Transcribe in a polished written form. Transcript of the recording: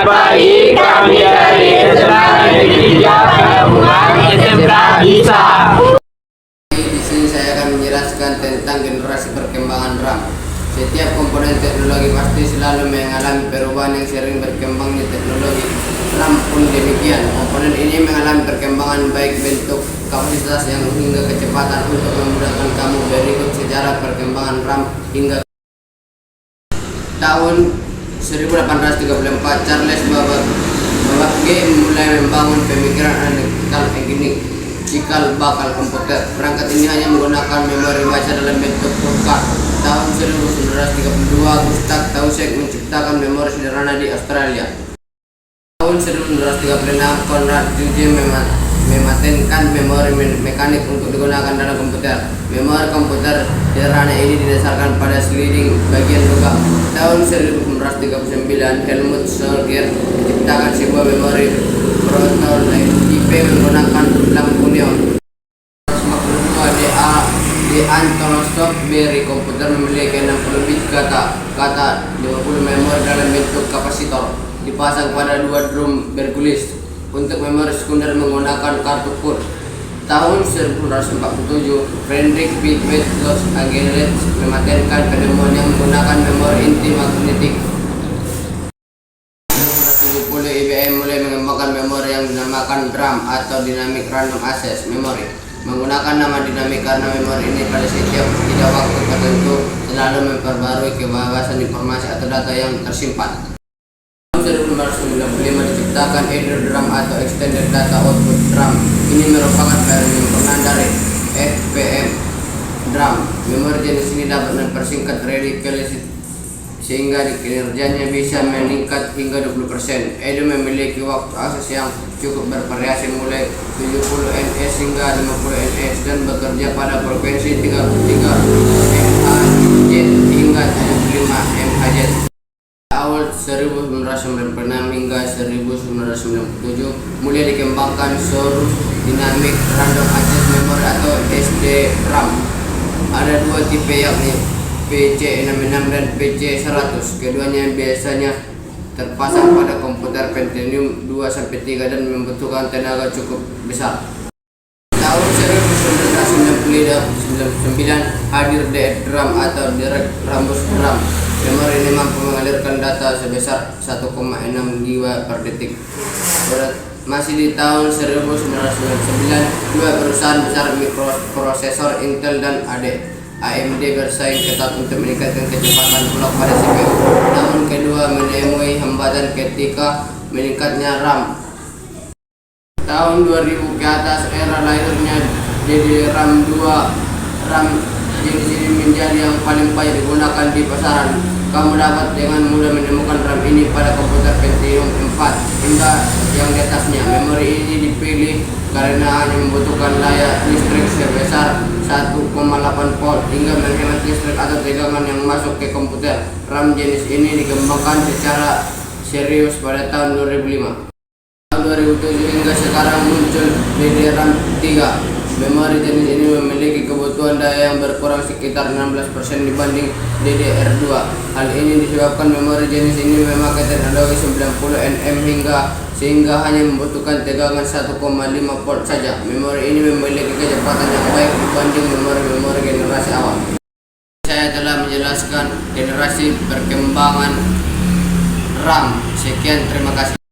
Selamat pagi, kami dari SMA Negeri 3 Gabungan SMK Bisa. Di sini saya akan menjelaskan tentang generasi perkembangan RAM. Setiap komponen teknologi pasti selalu mengalami perubahan yang sering berkembangnya teknologi. RAM pun demikian. Komponen ini mengalami perkembangan baik bentuk, kapasitas yang hingga kecepatan. Untuk memudahkan kamu, berikut sejarah perkembangan RAM hingga tahun 1834. Charles Babbage mulai membangun pemikiran analytical cikal bakal komputer. Perangkat ini hanya menggunakan memori baca dalam bentuk flowchart. Tahun 1932, Gustav Taussig menciptakan memori sederhana di Australia. Tahun 1936, Konrad Zuse mematenkan memori mekanik untuk digunakan dalam komputer. Memori komputer sederhana ini didasarkan pada sliding bagian logam. Tahun 1939, Helmut Schroeder menciptakan sebuah memori prototipe menggunakan lampu neon. 1952, di Antonov Berry komputer memiliki 60 bit kata 50 memori dalam bentuk kapasitor dipasang pada dua drum bergulis. Untuk memori sekunder menggunakan kartu kur. Tahun 1947, Friedrich Wilhelm Los Angeles mematenkan penemuan yang menggunakan memori inti magnetik. 1970, IBM mulai mengembangkan memori yang dinamakan DRAM atau Dynamic Random Access Memory. Menggunakan nama dinamik karena memori ini pada setiap jeda waktu tertentu selalu memperbarui kebebasan informasi atau data yang tersimpan. 1995 diciptakan EDRAM atau Extended Data Output DRAM. Ini merupakan varian dari FPM DRAM. Memori jenis ini dapat mempersingkat redundansi sehingga kinerjanya bisa meningkat hingga 20%. EDRAM memiliki waktu akses yang cukup bervariasi mulai 70 ns hingga 50 ns dan bekerja pada frekuensi 33 MHz hingga 75 MHz. Awal 1996 hingga 1997 mulai dikembangkan Source Dynamic Random Access Memory atau SDRAM. Ada dua tipe yakni PC66 dan PC100. Keduanya biasanya terpasang pada komputer Pentium 2-3 dan membutuhkan tenaga cukup besar. Tahun 1999 hadir DRAM atau Direct Rambus RAM. Memori ini mampu mengalirkan data sebesar 1,6 GB per detik. Masih di tahun 1999, dua perusahaan besar mikroprosesor Intel dan AMD bersaing ketat untuk meningkatkan kecepatan blok pada CPU. Namun kedua menemui hambatan ketika meningkatnya RAM. Tahun 2000 ke atas era lahirnya DDR2. RAM jenis ini menjadi yang paling banyak digunakan di pasaran. Kamu dapat dengan mudah menemukan RAM ini pada komputer Pentium 4 hingga yang di atasnya. Memori ini dipilih karena hanya membutuhkan daya listrik sebesar 1,8 volt hingga menghemat listrik atau tegangan yang masuk ke komputer. RAM jenis ini dikembangkan secara serius pada tahun 2005. Tahun 2007 hingga sekarang muncul DDR3. Memori jenis ini memiliki kebutuhan daya yang berkurang sekitar 16% dibanding DDR2. Hal ini disebabkan memori jenis ini memakai teknologi 90 nm sehingga hanya membutuhkan tegangan 1,5 volt saja. Memori ini memiliki kecepatan yang baik dibanding memori-memori generasi awal. Saya telah menjelaskan generasi perkembangan RAM. Sekian, terima kasih.